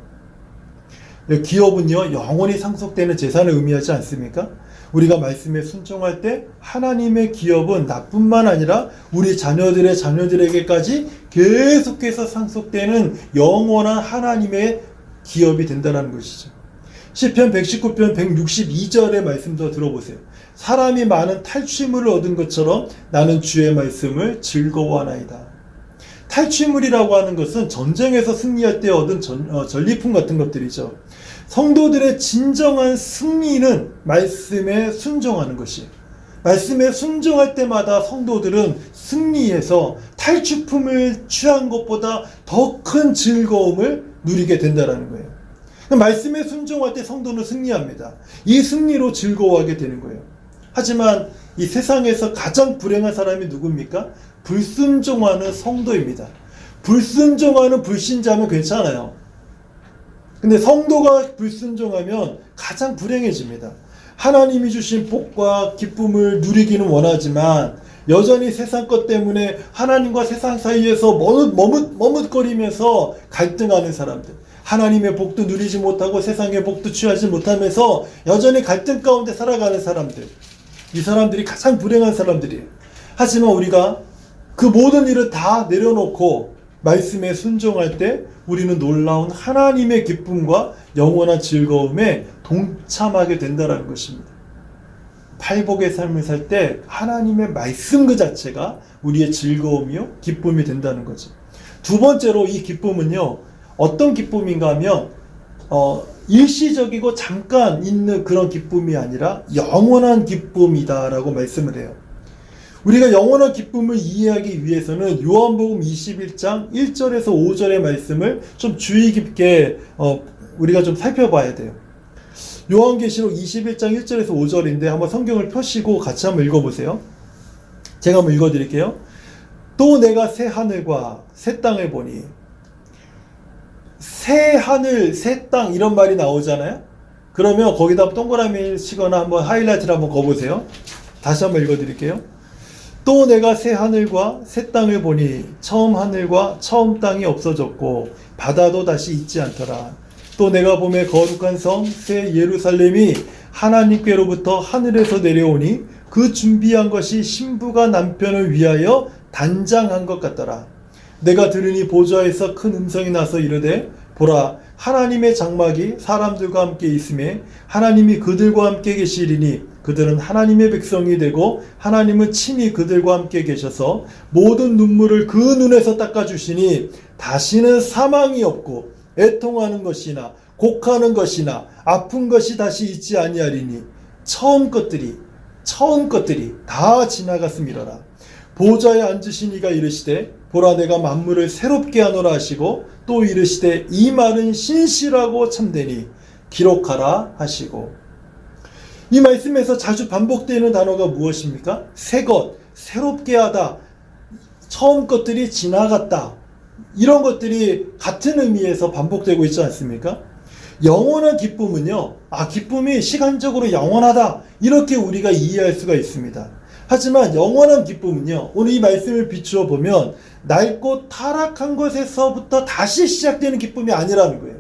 기업은요, 영원히 상속되는 재산을 의미하지 않습니까? 우리가 말씀에 순종할 때 하나님의 기업은 나뿐만 아니라 우리 자녀들의 자녀들에게까지 계속해서 상속되는 영원한 하나님의 기업이 된다는 것이죠. 시편 119편 162절의 말씀도 들어보세요. 사람이 많은 탈취물을 얻은 것처럼 나는 주의 말씀을 즐거워하나이다. 탈취물이라고 하는 것은 전쟁에서 승리할 때 얻은 전리품 같은 것들이죠. 성도들의 진정한 승리는 말씀에 순종하는 것이에요. 말씀에 순종할 때마다 성도들은 승리해서 탈취품을 취한 것보다 더 큰 즐거움을 누리게 된다는 거예요. 말씀에 순종할 때 성도는 승리합니다. 이 승리로 즐거워하게 되는 거예요. 하지만 이 세상에서 가장 불행한 사람이 누굽니까? 불순종하는 성도입니다. 불순종하는 불신자면 괜찮아요. 근데 성도가 불순종하면 가장 불행해집니다. 하나님이 주신 복과 기쁨을 누리기는 원하지만 여전히 세상 것 때문에 하나님과 세상 사이에서 머뭇거리면서 갈등하는 사람들, 하나님의 복도 누리지 못하고 세상의 복도 취하지 못하면서 여전히 갈등 가운데 살아가는 사람들, 이 사람들이 가장 불행한 사람들이에요. 하지만 우리가 그 모든 일을 다 내려놓고 말씀에 순종할 때 우리는 놀라운 하나님의 기쁨과 영원한 즐거움에 동참하게 된다는 것입니다. 팔복의 삶을 살 때 하나님의 말씀 그 자체가 우리의 즐거움이요 기쁨이 된다는 거죠. 두 번째로 이 기쁨은요, 어떤 기쁨인가 하면 일시적이고 잠깐 있는 그런 기쁨이 아니라 영원한 기쁨이다라고 말씀을 해요. 우리가 영원한 기쁨을 이해하기 위해서는 요한복음 21장 1절에서 5절의 말씀을 좀 주의 깊게 우리가 좀 살펴봐야 돼요. 요한계시록 21장 1절에서 5절인데 한번 성경을 펴시고 같이 한번 읽어보세요. 제가 한번 읽어드릴게요. 또 내가 새 하늘과 새 땅을 보니, 새 하늘, 새 땅 이런 말이 나오잖아요. 그러면 거기다 동그라미 치거나 한번 하이라이트를 한번 거보세요. 다시 한번 읽어드릴게요. 또 내가 새 하늘과 새 땅을 보니 처음 하늘과 처음 땅이 없어졌고 바다도 다시 있지 않더라. 또 내가 보매 거룩한 성 새 예루살렘이 하나님께로부터 하늘에서 내려오니 그 준비한 것이 신부가 남편을 위하여 단장한 것 같더라. 내가 들으니 보좌에서 큰 음성이 나서 이르되 보라, 하나님의 장막이 사람들과 함께 있음에 하나님이 그들과 함께 계시리니 그들은 하나님의 백성이 되고 하나님은 친히 그들과 함께 계셔서 모든 눈물을 그 눈에서 닦아주시니 다시는 사망이 없고 애통하는 것이나 곡하는 것이나 아픈 것이 다시 있지 아니하리니 처음 것들이 다 지나갔음이로라. 보좌에 앉으신 이가 이르시되 보라, 내가 만물을 새롭게 하노라 하시고 또 이르시되 이 말은 신실하고 참되니 기록하라 하시고. 이 말씀에서 자주 반복되는 단어가 무엇입니까? 새 것, 새롭게 하다, 처음 것들이 지나갔다, 이런 것들이 같은 의미에서 반복되고 있지 않습니까? 영원한 기쁨은요, 기쁨이 시간적으로 영원하다, 이렇게 우리가 이해할 수가 있습니다. 하지만 영원한 기쁨은요, 오늘 이 말씀을 비추어 보면 낡고 타락한 것에서부터 다시 시작되는 기쁨이 아니라는 거예요.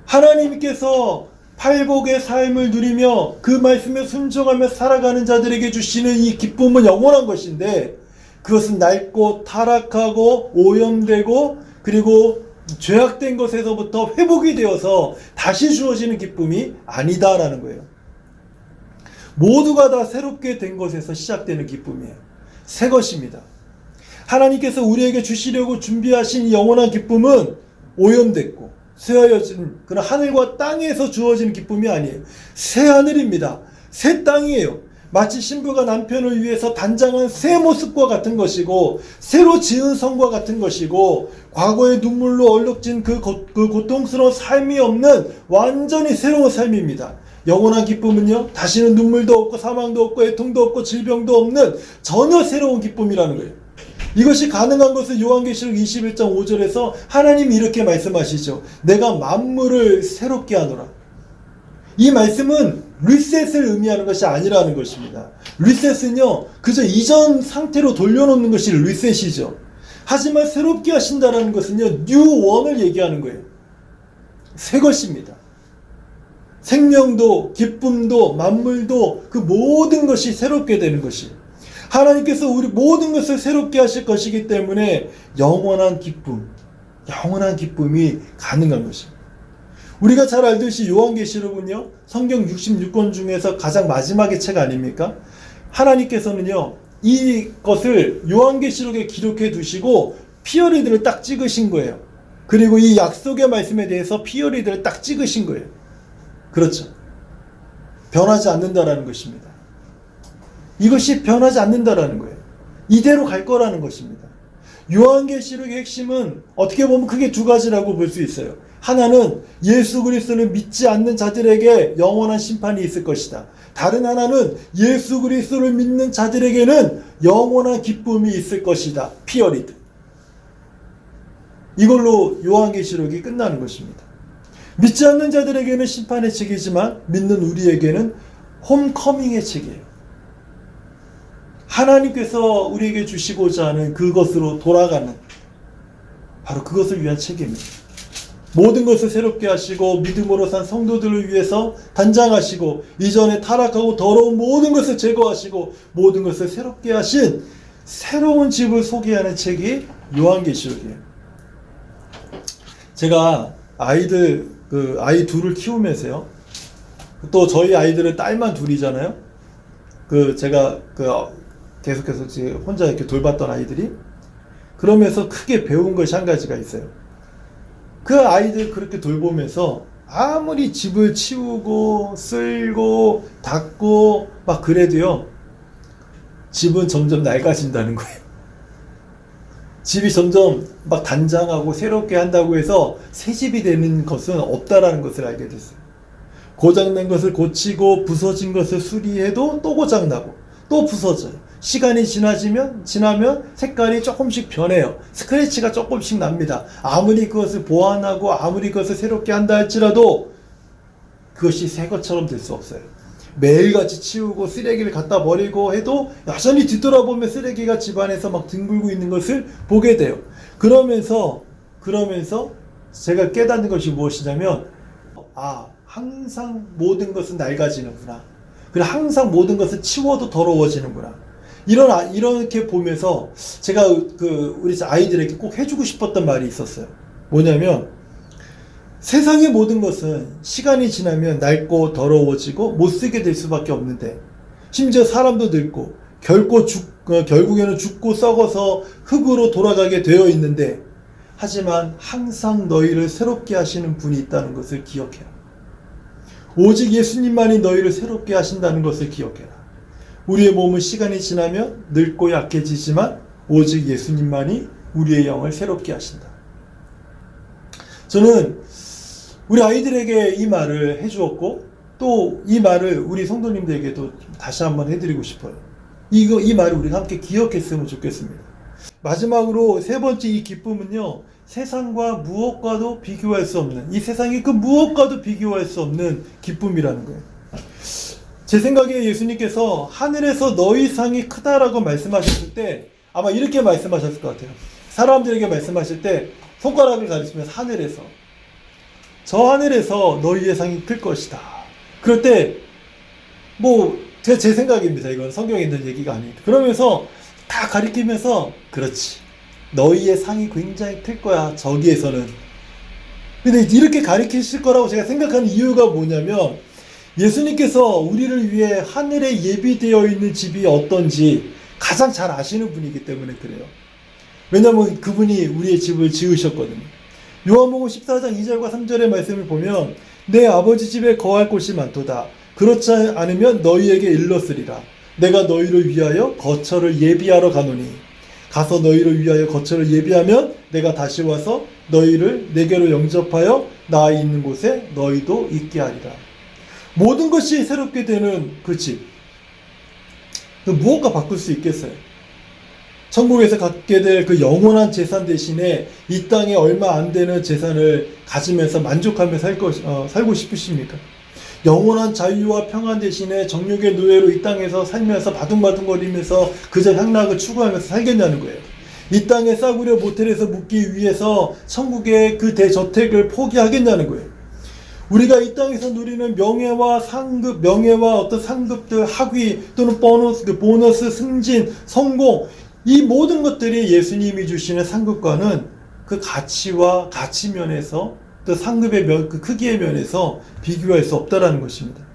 하나님께서 팔복의 삶을 누리며 그 말씀에 순종하며 살아가는 자들에게 주시는 이 기쁨은 영원한 것인데, 그것은 낡고 타락하고 오염되고 그리고 죄악된 것에서부터 회복이 되어서 다시 주어지는 기쁨이 아니다라는 거예요. 모두가 다 새롭게 된 것에서 시작되는 기쁨이에요. 새 것입니다. 하나님께서 우리에게 주시려고 준비하신 영원한 기쁨은 오염됐고 쇠하여진 그런 하늘과 땅에서 주어지는 기쁨이 아니에요. 새 하늘입니다. 새 땅이에요. 마치 신부가 남편을 위해서 단장한 새 모습과 같은 것이고 새로 지은 성과 같은 것이고 과거의 눈물로 얼룩진 그 고통스러운 삶이 없는 완전히 새로운 삶입니다. 영원한 기쁨은요, 다시는 눈물도 없고 사망도 없고 애통도 없고 질병도 없는 전혀 새로운 기쁨이라는 거예요. 이것이 가능한 것은 요한계시록 21장 5절에서 하나님이 이렇게 말씀하시죠. 내가 만물을 새롭게 하노라. 이 말씀은 리셋을 의미하는 것이 아니라는 것입니다. 리셋은요, 그저 이전 상태로 돌려놓는 것이 리셋이죠. 하지만 새롭게 하신다는 것은요, 뉴원을 얘기하는 거예요. 새 것입니다. 생명도 기쁨도 만물도 그 모든 것이 새롭게 되는 것이, 하나님께서 우리 모든 것을 새롭게 하실 것이기 때문에 영원한 기쁨이 가능한 것입니다. 우리가 잘 알듯이 요한계시록은요, 성경 66권 중에서 가장 마지막의 책 아닙니까? 하나님께서는요, 이것을 요한계시록에 기록해 두시고 피어리드를 딱 찍으신 거예요. 그리고 이 약속의 말씀에 대해서 피어리드를 딱 찍으신 거예요. 그렇죠. 변하지 않는다라는 것입니다. 이것이 변하지 않는다라는 거예요. 이대로 갈 거라는 것입니다. 요한계시록의 핵심은 어떻게 보면 크게 두 가지라고 볼 수 있어요. 하나는 예수 그리스도를 믿지 않는 자들에게 영원한 심판이 있을 것이다. 다른 하나는 예수 그리스도를 믿는 자들에게는 영원한 기쁨이 있을 것이다. 피어리드. 이걸로 요한계시록이 끝나는 것입니다. 믿지 않는 자들에게는 심판의 책이지만 믿는 우리에게는 홈커밍의 책이에요. 하나님께서 우리에게 주시고자 하는 그것으로 돌아가는, 바로 그것을 위한 책입니다. 모든 것을 새롭게 하시고 믿음으로 산 성도들을 위해서 단장하시고 이전에 타락하고 더러운 모든 것을 제거하시고 모든 것을 새롭게 하신 새로운 집을 소개하는 책이 요한계시록이에요. 제가 아이 둘을 키우면서요, 또 저희 아이들은 딸만 둘이잖아요. 제가 계속해서 혼자 이렇게 돌봤던 아이들이, 그러면서 크게 배운 것이 한 가지가 있어요. 그 아이들 그렇게 돌보면서 아무리 집을 치우고 쓸고 닦고 막 그래도요, 집은 점점 낡아진다는 거예요. 집이 점점 막 단장하고 새롭게 한다고 해서 새 집이 되는 것은 없다라는 것을 알게 됐어요. 고장난 것을 고치고 부서진 것을 수리해도 또 고장나고 또 부서져요. 시간이 지나면 색깔이 조금씩 변해요. 스크래치가 조금씩 납니다. 아무리 그것을 보완하고 아무리 그것을 새롭게 한다 할지라도 그것이 새 것처럼 될 수 없어요. 매일같이 치우고 쓰레기를 갖다 버리고 해도 여전히 뒤돌아보면 쓰레기가 집안에서 막 뒹굴고 있는 것을 보게 돼요. 그러면서 제가 깨닫는 것이 무엇이냐면, 항상 모든 것은 낡아지는구나. 그리고 항상 모든 것을 치워도 더러워지는구나. 이렇게 보면서 제가 우리 아이들에게 꼭 해주고 싶었던 말이 있었어요. 뭐냐면, 세상의 모든 것은 시간이 지나면 낡고 더러워지고 못쓰게 될 수밖에 없는데, 심지어 사람도 늙고 결국에는 죽고 썩어서 흙으로 돌아가게 되어 있는데, 하지만 항상 너희를 새롭게 하시는 분이 있다는 것을 기억해라. 오직 예수님만이 너희를 새롭게 하신다는 것을 기억해라. 우리의 몸은 시간이 지나면 늙고 약해지지만 오직 예수님만이 우리의 영을 새롭게 하신다. 저는 우리 아이들에게 이 말을 해주었고, 또 이 말을 우리 성도님들에게도 다시 한번 해드리고 싶어요. 이 말을 우리가 함께 기억했으면 좋겠습니다. 마지막으로 세 번째 이 기쁨은요, 세상과 무엇과도 비교할 수 없는, 이 세상이 그 무엇과도 비교할 수 없는 기쁨이라는 거예요. 제 생각에 예수님께서 하늘에서 너희 상이 크다라고 말씀하셨을 때 아마 이렇게 말씀하셨을 것 같아요. 사람들에게 말씀하실 때 손가락을 가리시면서 하늘에서, 저 하늘에서 너희의 상이 클 것이다. 그럴 때 제 생각입니다. 이건 성경에 있는 얘기가 아닙니다. 그러면서 다 가리키면서, 그렇지, 너희의 상이 굉장히 클 거야, 저기에서는. 근데 이렇게 가리키실 거라고 제가 생각하는 이유가 뭐냐면, 예수님께서 우리를 위해 하늘에 예비되어 있는 집이 어떤지 가장 잘 아시는 분이기 때문에 그래요. 왜냐하면 그분이 우리의 집을 지으셨거든요. 요한복음 14장 2절과 3절의 말씀을 보면, 내 아버지 집에 거할 곳이 많도다. 그렇지 않으면 너희에게 일렀으리라. 내가 너희를 위하여 거처를 예비하러 가노니, 가서 너희를 위하여 거처를 예비하면 내가 다시 와서 너희를 내게로 영접하여 나 있는 곳에 너희도 있게 하리라. 모든 것이 새롭게 되는 그 집, 무엇과 바꿀 수 있겠어요? 천국에서 갖게 될 그 영원한 재산 대신에 이 땅에 얼마 안 되는 재산을 가지면서 만족하며 살고 싶으십니까? 영원한 자유와 평안 대신에 정욕의 노예로 이 땅에서 살면서 바둥바둥거리면서 그저 향락을 추구하면서 살겠냐는 거예요. 이 땅에 싸구려 모텔에서 묵기 위해서 천국의 그 대저택을 포기하겠냐는 거예요. 우리가 이 땅에서 누리는 명예와 어떤 상급들, 학위 또는 보너스, 승진, 성공, 이 모든 것들이 예수님이 주시는 상급과는 그 가치와 가치면에서 또 상급의 그 크기의 면에서 비교할 수 없다라는 것입니다.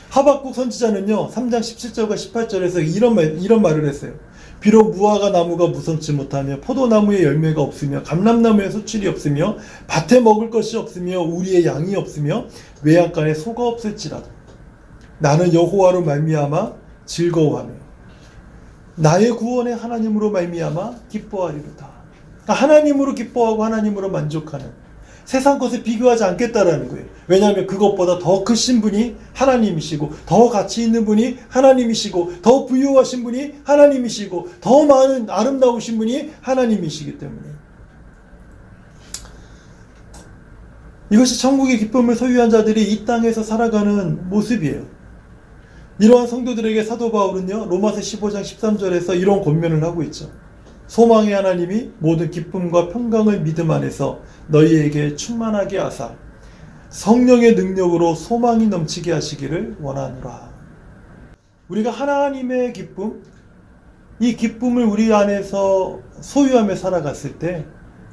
하박국 선지자는요, 3장 17절과 18절에서 이런 말을 했어요. 비록 무화과 나무가 무성치 못하며 포도나무에 열매가 없으며 감람나무에 소출이 없으며 밭에 먹을 것이 없으며 우리의 양이 없으며 외양간에 소가 없을지라도 나는 여호와로 말미암아 즐거워하며 나의 구원의 하나님으로 말미암아 기뻐하리로다. 하나님으로 기뻐하고 하나님으로 만족하는, 세상 것에 비교하지 않겠다라는 거예요. 왜냐하면 그것보다 더 크신 분이 하나님이시고, 더 가치 있는 분이 하나님이시고, 더 부유하신 분이 하나님이시고, 더 많은 아름다우신 분이 하나님이시기 때문에. 이것이 천국의 기쁨을 소유한 자들이 이 땅에서 살아가는 모습이에요. 이러한 성도들에게 사도 바울은요, 로마서 15장 13절에서 이런 권면을 하고 있죠. 소망의 하나님이 모든 기쁨과 평강을 믿음 안에서 너희에게 충만하게 하사 성령의 능력으로 소망이 넘치게 하시기를 원하노라. 우리가 하나님의 기쁨, 이 기쁨을 우리 안에서 소유하며 살아갔을 때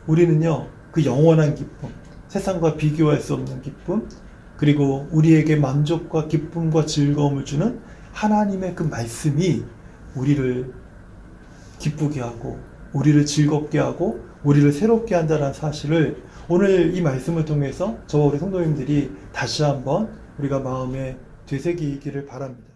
우리는요, 그 영원한 기쁨, 세상과 비교할 수 없는 기쁨, 그리고 우리에게 만족과 기쁨과 즐거움을 주는 하나님의 그 말씀이 우리를 기쁘게 하고 우리를 즐겁게 하고 우리를 새롭게 한다는 사실을 오늘 이 말씀을 통해서 저와 우리 성도님들이 다시 한번 우리가 마음에 되새기기를 바랍니다.